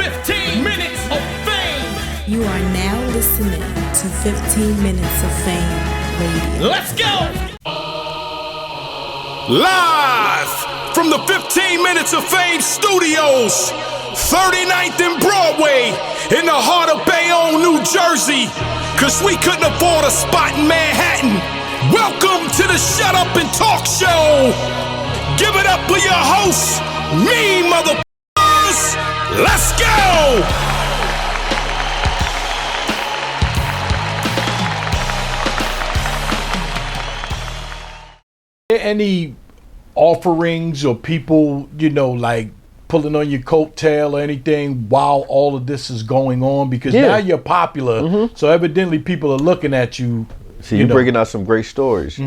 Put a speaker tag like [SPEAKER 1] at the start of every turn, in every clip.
[SPEAKER 1] 15 minutes of fame.
[SPEAKER 2] You are now listening to 15 Minutes of Fame Radio.
[SPEAKER 1] Let's go!
[SPEAKER 3] Live from the 15 Minutes of Fame studios, 39th and Broadway, in the heart of Bayonne, New Jersey, cause we couldn't afford a spot in Manhattan. Welcome to the Shut Up and Talk Show. Give it up for your host, me motherfuckers. Let's go!
[SPEAKER 4] Any offerings or people, like pulling on your coattail or anything while all of this is going on? Because now you're popular, so evidently people are looking at you.
[SPEAKER 5] See, you're bringing out some great stories.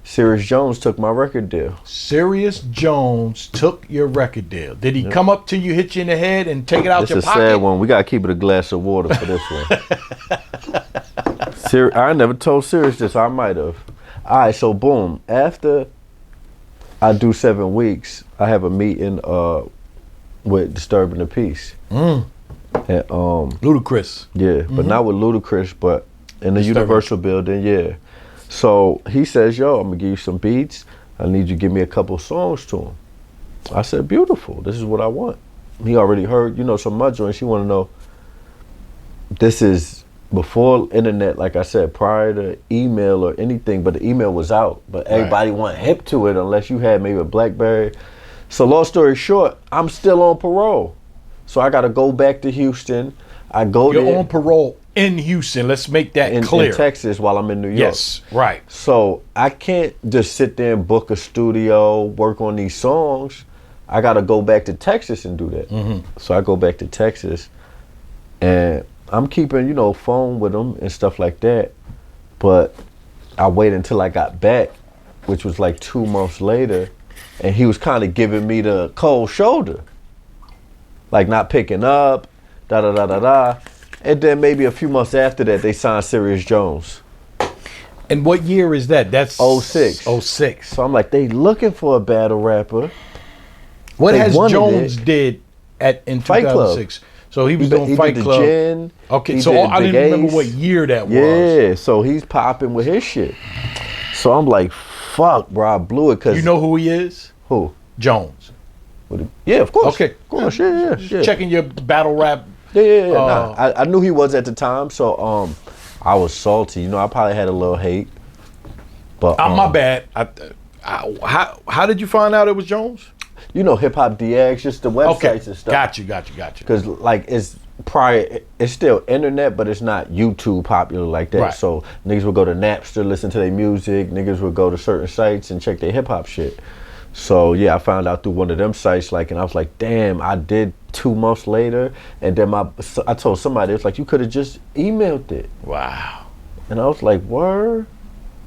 [SPEAKER 5] Serius Jones took my record deal.
[SPEAKER 4] Serius Jones took your record deal. Did he come up to you, hit you in the head, and take it out your pocket?
[SPEAKER 5] This is a sad one. We got to keep it a glass of water for this one. I never told Serius this. I might have. All right, so boom. After I do 7 weeks, I have a meeting with Disturbing the Peace. And,
[SPEAKER 4] Ludacris.
[SPEAKER 5] Yeah, but not with Ludacris, but in the Universal building, yeah. So he says, yo, I'm gonna give you some beats. I need you to give me a couple songs to him. I said, beautiful. This is what I want. He already heard, some of my joints. He want to know, this is before internet, like I said, prior to email or anything, but the email was out. But everybody wasn't hip to it unless you had maybe a BlackBerry. So long story short, I'm still on parole. So I got to go back to Houston.
[SPEAKER 4] You're on parole in Houston. Let's make that clear.
[SPEAKER 5] In Texas while I'm in New York.
[SPEAKER 4] Yes, right.
[SPEAKER 5] So I can't just sit there and book a studio, work on these songs. I got to go back to Texas and do that. So I go back to Texas and I'm keeping, phone with him and stuff like that. But I waited until I got back, which was like 2 months later. And he was kind of giving me the cold shoulder. Like not picking up, da-da-da-da-da. And then maybe a few months after that, they signed Serius Jones.
[SPEAKER 4] And what year is that? That's
[SPEAKER 5] 06.
[SPEAKER 4] 06.
[SPEAKER 5] So I'm like, they looking for a battle rapper.
[SPEAKER 4] What has Jones did in
[SPEAKER 5] Fight
[SPEAKER 4] 2006?
[SPEAKER 5] Club.
[SPEAKER 4] So he was doing Fight
[SPEAKER 5] did
[SPEAKER 4] Club.
[SPEAKER 5] The Gin,
[SPEAKER 4] okay, so I didn't remember what year that was.
[SPEAKER 5] Yeah, so he's popping with his shit. So I'm like, fuck, bro, I blew it. Cause
[SPEAKER 4] you know who he is?
[SPEAKER 5] Who?
[SPEAKER 4] Jones.
[SPEAKER 5] Yeah, of course.
[SPEAKER 4] Okay,
[SPEAKER 5] of course. Yeah.
[SPEAKER 4] Checking your battle rap.
[SPEAKER 5] Yeah. I knew he was at the time, so I was salty. I probably had a little hate. But
[SPEAKER 4] my bad. How did you find out it was Jones?
[SPEAKER 5] Hip Hop DX, just the websites and stuff.
[SPEAKER 4] Got you.
[SPEAKER 5] Because it's still internet, but it's not YouTube popular like that. Right. So niggas would go to Napster, listen to their music. Niggas would go to certain sites and check their hip hop shit. So yeah, I found out through one of them sites, and I was like, damn, I did 2 months later, and then I told somebody, it's like, you could have just emailed it.
[SPEAKER 4] Wow.
[SPEAKER 5] And I was like, word?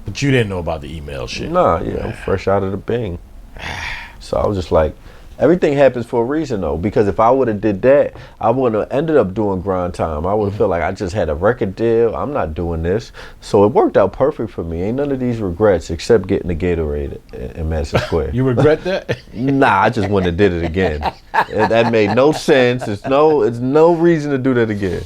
[SPEAKER 4] But you didn't know about the email shit.
[SPEAKER 5] Nah, yeah, I'm fresh out of the Bing. So I was just like, everything happens for a reason though, because if I would have did that, I would have ended up doing grind time. I would have felt like I just had a record deal. I'm not doing this. So it worked out perfect for me. Ain't none of these regrets except getting the Gatorade in Madison Square.
[SPEAKER 4] You regret that?
[SPEAKER 5] Nah, I just wouldn't have did it again. That made no sense. It's no reason to do that again.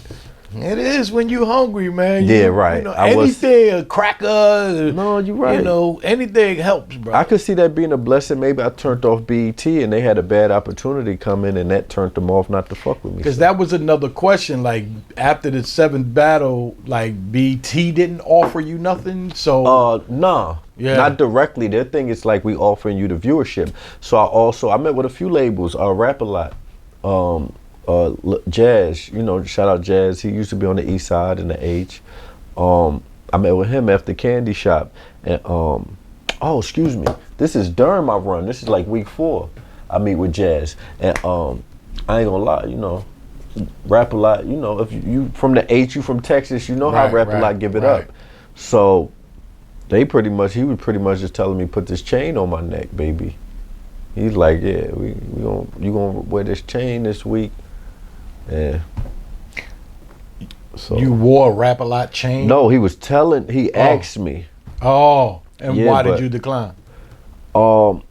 [SPEAKER 4] It is when you hungry, man.
[SPEAKER 5] Right.
[SPEAKER 4] Anything, a cracker.
[SPEAKER 5] No, you're right.
[SPEAKER 4] Anything helps, bro.
[SPEAKER 5] I could see that being a blessing. Maybe I turned off BET and they had a bad opportunity come in and that turned them off not to fuck with me.
[SPEAKER 4] Because that was another question. Like, after the 7th battle, like, BET didn't offer you nothing? So
[SPEAKER 5] nah. Yeah. Not directly. Their thing is like, we offering you the viewership. So I met with a few labels, Rap A Lot. Jazz, shout out Jazz. He used to be on the East Side in the H. I met with him after Candy Shop, and excuse me, this is during my run. This is like week 4. I meet with Jazz, and I ain't gonna lie, Rap A Lot. If you from the H, you from Texas, how Rap A Lot give it up. So he was pretty much just telling me, put this chain on my neck, baby. He's like, yeah, you gonna wear this chain this week. Yeah. So
[SPEAKER 4] you wore a Rap A Lot chain?
[SPEAKER 5] No, he asked me.
[SPEAKER 4] Oh, and why did you decline?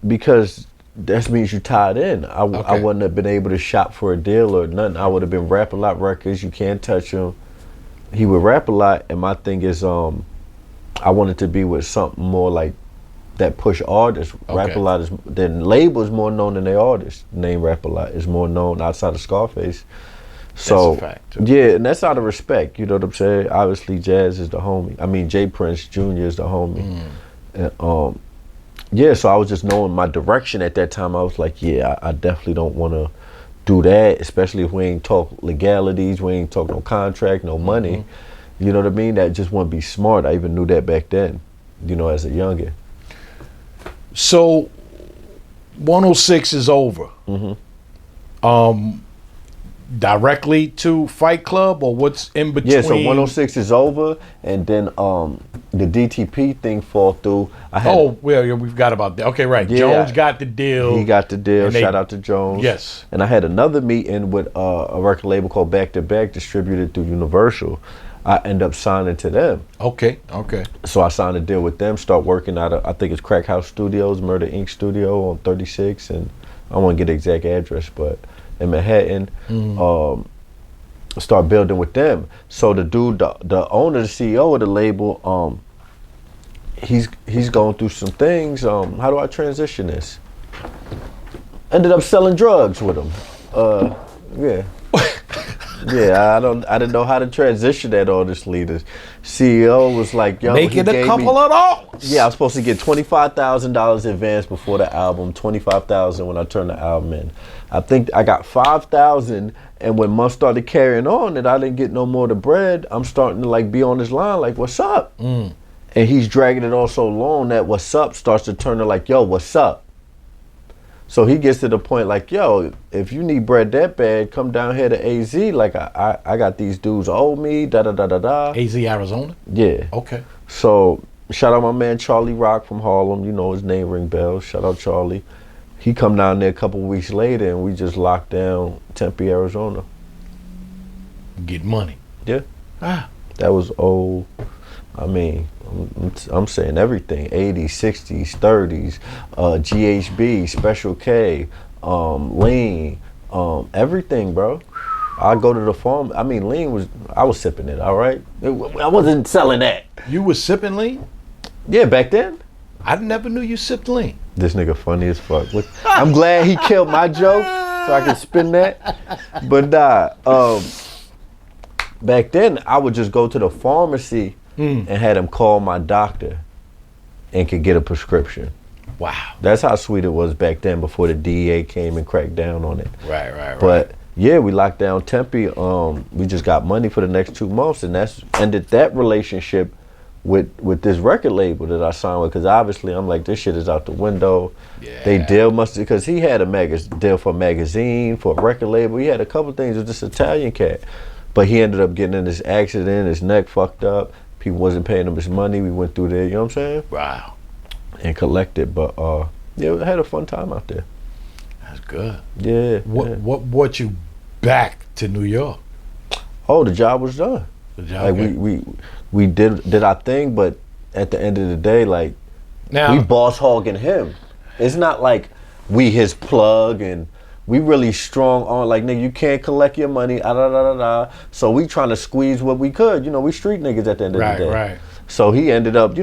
[SPEAKER 5] Because that means you tied in. I wouldn't have been able to shop for a deal or nothing. I would have been Rap a Lot Records. You can't touch him. He would rap a lot, and my thing is, I wanted to be with something more like that push artists. Rap a Lot is the label is more known than they artists. The name Rap a Lot is more known outside of Scarface. So
[SPEAKER 4] that's a fact.
[SPEAKER 5] Yeah, and that's out of respect. You know what I'm saying? Obviously, Jazz is the homie. I mean, J Prince Jr. is the homie. And, yeah, so I was just knowing my direction at that time. I was like, yeah, I definitely don't want to do that, especially if we ain't talk legalities, we ain't talk no contract, no money. You know what I mean? That just wouldn't be smart. I even knew that back then, you know, as a youngin'.
[SPEAKER 4] So 106 is over. Directly to Fight Club, or what's in between?
[SPEAKER 5] Yeah, so 106 is over, and then the DTP thing fall through.
[SPEAKER 4] We forgot about that. Okay, right.
[SPEAKER 5] Yeah,
[SPEAKER 4] Jones got the deal.
[SPEAKER 5] He got the deal. Shout out to Jones.
[SPEAKER 4] Yes.
[SPEAKER 5] And I had another meeting with a record label called Back to Back, distributed through Universal. I end up signing to them.
[SPEAKER 4] Okay.
[SPEAKER 5] So I signed a deal with them, start working out of, I think it's Crack House Studios, Murder Inc. Studio on 36, and I don't want to get the exact address, but in Manhattan, start building with them. So the dude, the owner, the CEO of the label, he's going through some things. How do I transition this? Ended up selling drugs with him. Yeah. Yeah, I didn't know how to transition that, honestly. The CEO was like, yo,
[SPEAKER 4] make it a couple of dollars.
[SPEAKER 5] Yeah, I was supposed to get $25,000 advance before the album, $25,000 when I turned the album in. I think I got $5,000, and when months started carrying on and I didn't get no more of the bread, I'm starting to like be on his line like, what's up? And he's dragging it on so long that what's up starts to turn to like, yo, what's up? So he gets to the point like, yo, if you need bread that bad, come down here to AZ. Like, I got these dudes owe me, da-da-da-da-da.
[SPEAKER 4] AZ, Arizona?
[SPEAKER 5] Yeah.
[SPEAKER 4] Okay.
[SPEAKER 5] So shout out my man Charlie Rock from Harlem. You know his name ring bells. Shout out Charlie. He come down there a couple weeks later and we just locked down Tempe, Arizona.
[SPEAKER 4] Get money.
[SPEAKER 5] Yeah. That was old. I mean, I'm saying everything, 80s, 60s, 30s, GHB, Special K, Lean, everything, bro. I go to the farm. I mean, Lean I was sipping it, all right? I wasn't selling that.
[SPEAKER 4] You was sipping Lean?
[SPEAKER 5] Yeah, back then.
[SPEAKER 4] I never knew you sipped Lean.
[SPEAKER 5] This nigga funny as fuck. I'm glad he killed my joke so I can spin that. But back then, I would just go to the pharmacy and had him call my doctor and could get a prescription.
[SPEAKER 4] Wow.
[SPEAKER 5] That's how sweet it was back then before the DEA came and cracked down on it.
[SPEAKER 4] Right.
[SPEAKER 5] But yeah, we locked down Tempe. We just got money for the next 2 months, and that's ended that relationship with this record label that I signed with, because obviously I'm like, this shit is out the window.
[SPEAKER 4] Yeah.
[SPEAKER 5] They deal because he had a deal for a magazine, for a record label. He had a couple things with this Italian cat. But he ended up getting in this accident, his neck fucked up. People wasn't paying him his money. We went through there, you know what I'm saying?
[SPEAKER 4] Wow.
[SPEAKER 5] And collected, but yeah, we had a fun time out there.
[SPEAKER 4] That's good.
[SPEAKER 5] Yeah.
[SPEAKER 4] What brought you back to New York?
[SPEAKER 5] Oh, the job was done.
[SPEAKER 4] The job.
[SPEAKER 5] Like we did our thing, but at the end of the day, like
[SPEAKER 4] now
[SPEAKER 5] we boss hogging him. It's not like we his plug and we really strong on like, nigga, you can't collect your money, So we trying to squeeze what we could. You know, we street niggas at the end of the day.
[SPEAKER 4] Right.
[SPEAKER 5] So he ended up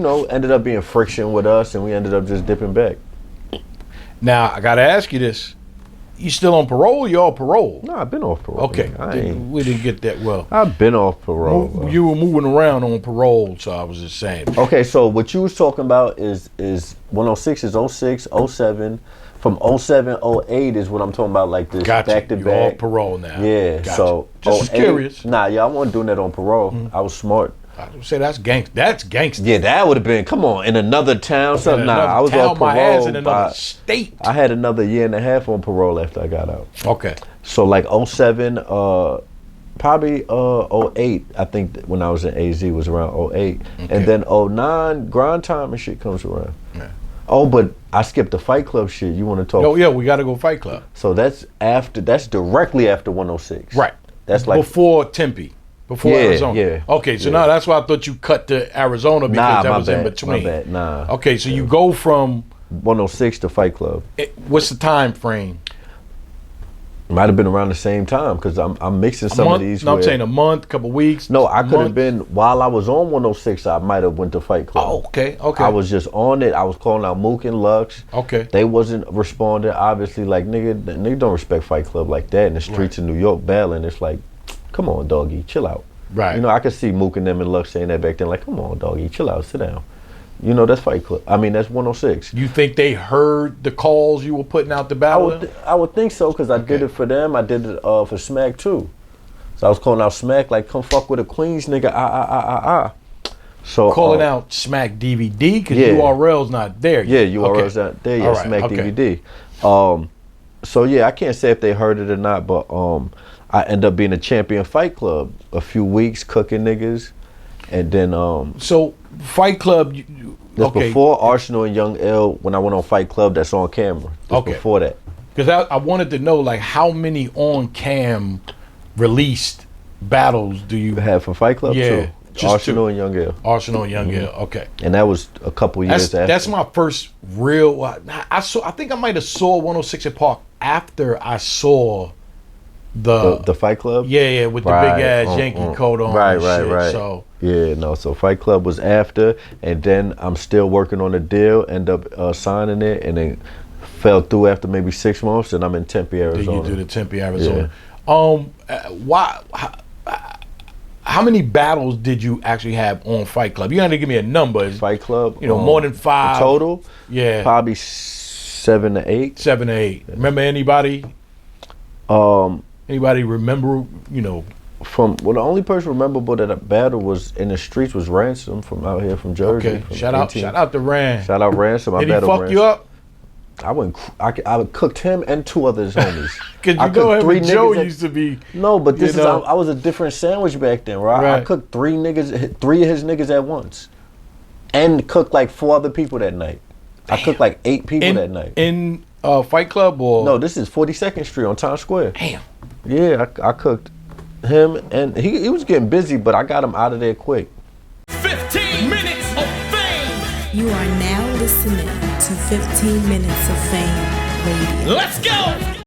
[SPEAKER 5] being friction with us, and we ended up just dipping back.
[SPEAKER 4] Now I gotta ask you this: you still on parole? You off parole?
[SPEAKER 5] No, I've been off parole.
[SPEAKER 4] Okay, we didn't get that well.
[SPEAKER 5] I've been off parole.
[SPEAKER 4] You were moving around on parole, so I was just saying.
[SPEAKER 5] Okay, so what you was talking about is 106 is 06, 07. From 07, 08 is what I'm talking about, like this back to
[SPEAKER 4] You're
[SPEAKER 5] back.
[SPEAKER 4] off parole now.
[SPEAKER 5] Yeah,
[SPEAKER 4] Gotcha.
[SPEAKER 5] so
[SPEAKER 4] just
[SPEAKER 5] 08,
[SPEAKER 4] curious.
[SPEAKER 5] Nah, yeah, I wasn't doing that on parole. I was smart.
[SPEAKER 4] I would say that's gangster. That's gangster.
[SPEAKER 5] Yeah, that would have been, come on, in another town, something. Nah, I was on
[SPEAKER 4] my ass
[SPEAKER 5] parole.
[SPEAKER 4] in another state.
[SPEAKER 5] I had another year and a half on parole after I got out.
[SPEAKER 4] Okay.
[SPEAKER 5] So like 07, probably 08, I think when I was in AZ was around 08.
[SPEAKER 4] Okay.
[SPEAKER 5] And then 09, grind time and shit comes around.
[SPEAKER 4] Yeah.
[SPEAKER 5] Oh, but I skipped the Fight Club shit. You want to talk?
[SPEAKER 4] Oh yeah, we got to go Fight Club.
[SPEAKER 5] So that's directly after 106.
[SPEAKER 4] Right.
[SPEAKER 5] That's like
[SPEAKER 4] before Tempe, before
[SPEAKER 5] Yeah,
[SPEAKER 4] Arizona.
[SPEAKER 5] yeah,
[SPEAKER 4] Okay, so
[SPEAKER 5] yeah.
[SPEAKER 4] now that's why I thought you cut to Arizona because that was in between.
[SPEAKER 5] My bad. Nah.
[SPEAKER 4] Okay, so you go from
[SPEAKER 5] 106 to Fight Club.
[SPEAKER 4] What's the time frame?
[SPEAKER 5] Might have been around the same time because I'm mixing some of these.
[SPEAKER 4] No, I'm saying a month, couple weeks.
[SPEAKER 5] No, I could have been while I was on 106. I might have went to Fight Club.
[SPEAKER 4] Oh, okay.
[SPEAKER 5] I was just on it. I was calling out Mook and Lux.
[SPEAKER 4] Okay.
[SPEAKER 5] They wasn't responding. Obviously, like nigga don't respect Fight Club like that in the streets of New York battling. It's like, come on, doggy, chill out.
[SPEAKER 4] Right.
[SPEAKER 5] You know, I could see Mook and them and Lux saying that back then. Like, come on, doggy, chill out, sit down. You know, that's Fight Club. I mean, that's 106.
[SPEAKER 4] You think they heard the calls you were putting out the battle?
[SPEAKER 5] I would think so because I did it for them. I did it for Smack too. So I was calling out Smack like, come fuck with a Queens nigga, So
[SPEAKER 4] calling out Smack DVD because URL's not there yet.
[SPEAKER 5] Yeah, URL's not there yet. Smack DVD. So yeah, I can't say if they heard it or not, but I ended up being a champion Fight Club a few weeks cooking niggas, and then
[SPEAKER 4] So Fight Club.
[SPEAKER 5] That's before Arsenal and Young L. When I went on Fight Club, that's on camera. That's before that.
[SPEAKER 4] Because I wanted to know like how many on cam released battles do you
[SPEAKER 5] have for Fight Club?
[SPEAKER 4] Yeah,
[SPEAKER 5] too. Arsenal and Young L.
[SPEAKER 4] Arsenal and Young L. Okay.
[SPEAKER 5] And that was a couple years after.
[SPEAKER 4] That's my first real. I think I might have saw 106 at Park after I saw the
[SPEAKER 5] Fight Club.
[SPEAKER 4] Yeah, with the big ass Yankee coat on.
[SPEAKER 5] Right.
[SPEAKER 4] So.
[SPEAKER 5] Yeah, no. So Fight Club was after, and then I'm still working on a deal. End up signing it, and then fell through after maybe 6 months, and I'm in Tempe, Arizona.
[SPEAKER 4] Then you do the Tempe, Arizona. Yeah. How many battles did you actually have on Fight Club? You got to give me a number.
[SPEAKER 5] Fight Club,
[SPEAKER 4] more than 5
[SPEAKER 5] total.
[SPEAKER 4] Yeah,
[SPEAKER 5] probably 7 to 8.
[SPEAKER 4] 7 to 8. Remember anybody? Anybody remember?
[SPEAKER 5] The only person rememberable that I battled was in the streets was Ransom from out here from Jersey.
[SPEAKER 4] Okay, shout out to Ran.
[SPEAKER 5] Shout out Ransom.
[SPEAKER 4] Did he fuck you up?
[SPEAKER 5] I cooked him and 2 other homies.
[SPEAKER 4] Cause you know him and Joe used to be.
[SPEAKER 5] No, but I was a different sandwich back then, right? I cooked 3 of his niggas at once, and cooked like 4 other people that night. Damn. I cooked like 8 people that night.
[SPEAKER 4] In Fight Club or
[SPEAKER 5] no? This is 42nd Street on Times Square.
[SPEAKER 4] Damn.
[SPEAKER 5] Yeah, I cooked him, and he was getting busy, but I got him out of there quick.
[SPEAKER 1] 15 minutes of fame.
[SPEAKER 2] You are now listening to 15 Minutes of Fame Radio.
[SPEAKER 1] Let's go.